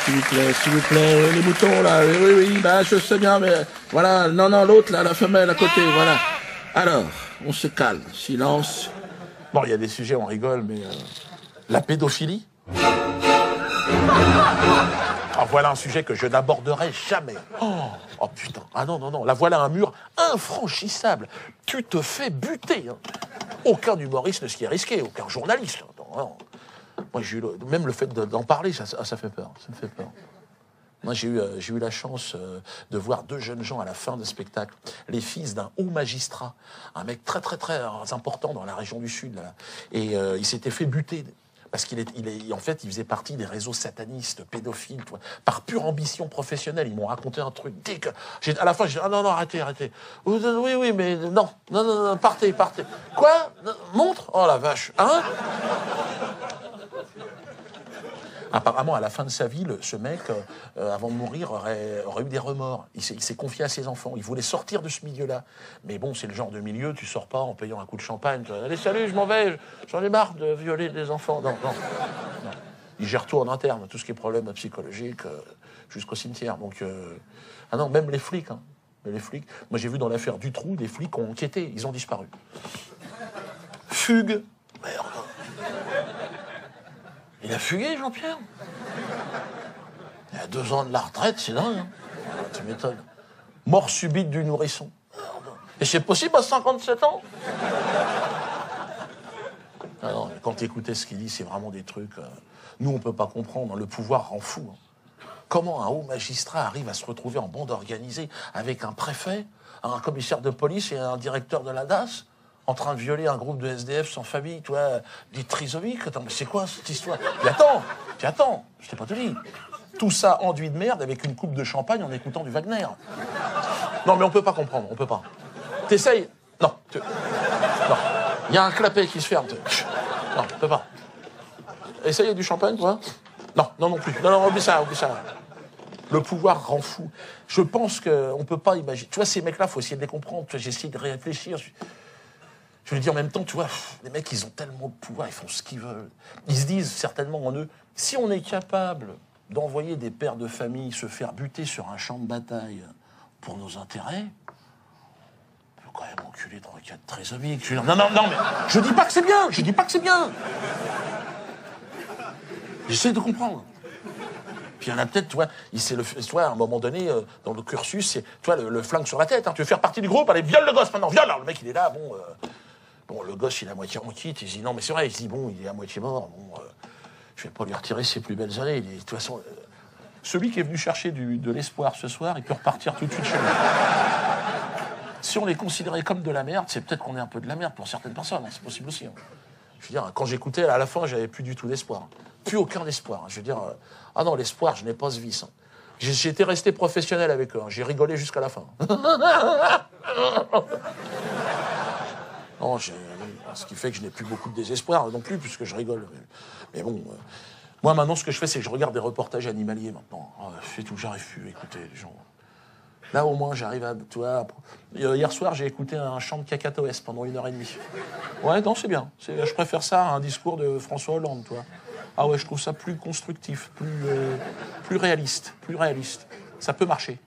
s'il vous plaît, les moutons, là, oui, bah, je sais bien, mais, voilà, non, l'autre, là, la femelle, à côté, voilà. Alors, on se calme, silence. Bon, il y a des sujets, on rigole, mais, la pédophilie? Ah, voilà un sujet que je n'aborderai jamais. Oh putain, ah non, là voilà un mur infranchissable. Tu te fais buter. Hein. Aucun humoriste ne s'y est risqué, aucun journaliste. Non. Moi, même le fait d'en parler, ça fait peur. Ça me fait peur. Moi, j'ai eu la chance de voir deux jeunes gens à la fin de spectacle, les fils d'un haut magistrat, un mec très important dans la région du Sud. Là. Et il s'était fait buter. Parce en fait, il faisait partie des réseaux satanistes, pédophiles, par pure ambition professionnelle. Ils m'ont raconté un truc. À la fin, j'ai dit, ah non, arrêtez. Oui, mais non, partez. Quoi? Montre? Oh la vache, hein? Apparemment, à la fin de sa vie, ce mec, avant de mourir, aurait eu des remords. Il s'est confié à ses enfants. Il voulait sortir de ce milieu-là. Mais bon, c'est le genre de milieu, tu sors pas en payant un coup de champagne. Allez, salut, je m'en vais. J'en ai marre de violer des enfants. Non. Il gère tout en interne, tout ce qui est problème psychologique, jusqu'au cimetière. Donc, ah non, même les flics. Hein. Les flics. Moi, j'ai vu dans l'affaire Dutroux, des flics ont enquêté. Ils ont disparu. Fugue. Merde. Il a fugué, Jean-Pierre. Il a 2 ans de la retraite, c'est dingue. Hein. Tu m'étonnes. Mort subite du nourrisson. Et c'est possible à 57 ans? Ah non, quand tu écoutais ce qu'il dit, c'est vraiment des trucs... nous, on peut pas comprendre. Le pouvoir rend fou. Hein. Comment un haut magistrat arrive à se retrouver en bande organisée avec un préfet, un commissaire de police et un directeur de la DAS en train de violer un groupe de SDF sans famille, tu vois, des trisomiques. Attends, mais c'est quoi cette histoire? Puis attends, je t'ai pas tout dit. Tout ça enduit de merde avec une coupe de champagne en écoutant du Wagner. Non, mais on peut pas comprendre, on peut pas. T'essayes? Non. Non. Il y a un clapet qui se ferme. Non, on peut pas. Essayez du champagne, toi? Non plus. Non, oublie ça. Le pouvoir rend fou. Je pense qu'on peut pas imaginer. Tu vois, ces mecs-là, faut essayer de les comprendre. J'ai essayé de réfléchir. Je veux dire, en même temps, tu vois, les mecs, ils ont tellement de pouvoir, ils font ce qu'ils veulent. Ils se disent certainement en eux, si on est capable d'envoyer des pères de famille se faire buter sur un champ de bataille pour nos intérêts, on peut quand même enculer dans le cas de trisomique. Non, mais je dis pas que c'est bien. J'essaie de comprendre. Puis il y en a peut-être, tu vois, à un moment donné, dans le cursus, c'est, tu vois, le flingue sur la tête. Hein, tu veux faire partie du groupe, allez, viole le gosse maintenant, viole. Alors, le mec, il est là, Bon, le gosse, il est à moitié en kit. Il se dit, non, mais c'est vrai, il se dit, bon, il est à moitié mort. Bon, je vais pas lui retirer ses plus belles années. De toute façon, celui qui est venu chercher de l'espoir ce soir, il peut repartir tout de suite chez lui. Si on les considérait comme de la merde, c'est peut-être qu'on est un peu de la merde pour certaines personnes. Hein, c'est possible aussi. Hein. Je veux dire, quand j'écoutais, à la fin, j'avais plus du tout d'espoir. Plus aucun espoir. Hein. Je veux dire, ah non, l'espoir, je n'ai pas ce vice. Hein. J'étais resté professionnel avec eux. Hein. J'ai rigolé jusqu'à la fin. Non, ce qui fait que je n'ai plus beaucoup de désespoir non plus, puisque je rigole. Mais bon, moi maintenant, ce que je fais, c'est que je regarde des reportages animaliers maintenant. C'est tout, j'arrive plus à écouter les gens. Là, au moins, j'arrive à... Tu vois, hier soir, j'ai écouté un chant de cacatoès pendant 1h30. Ouais, non, c'est bien. Je préfère ça à un discours de François Hollande, toi. Ah ouais, je trouve ça plus constructif, plus réaliste. Ça peut marcher.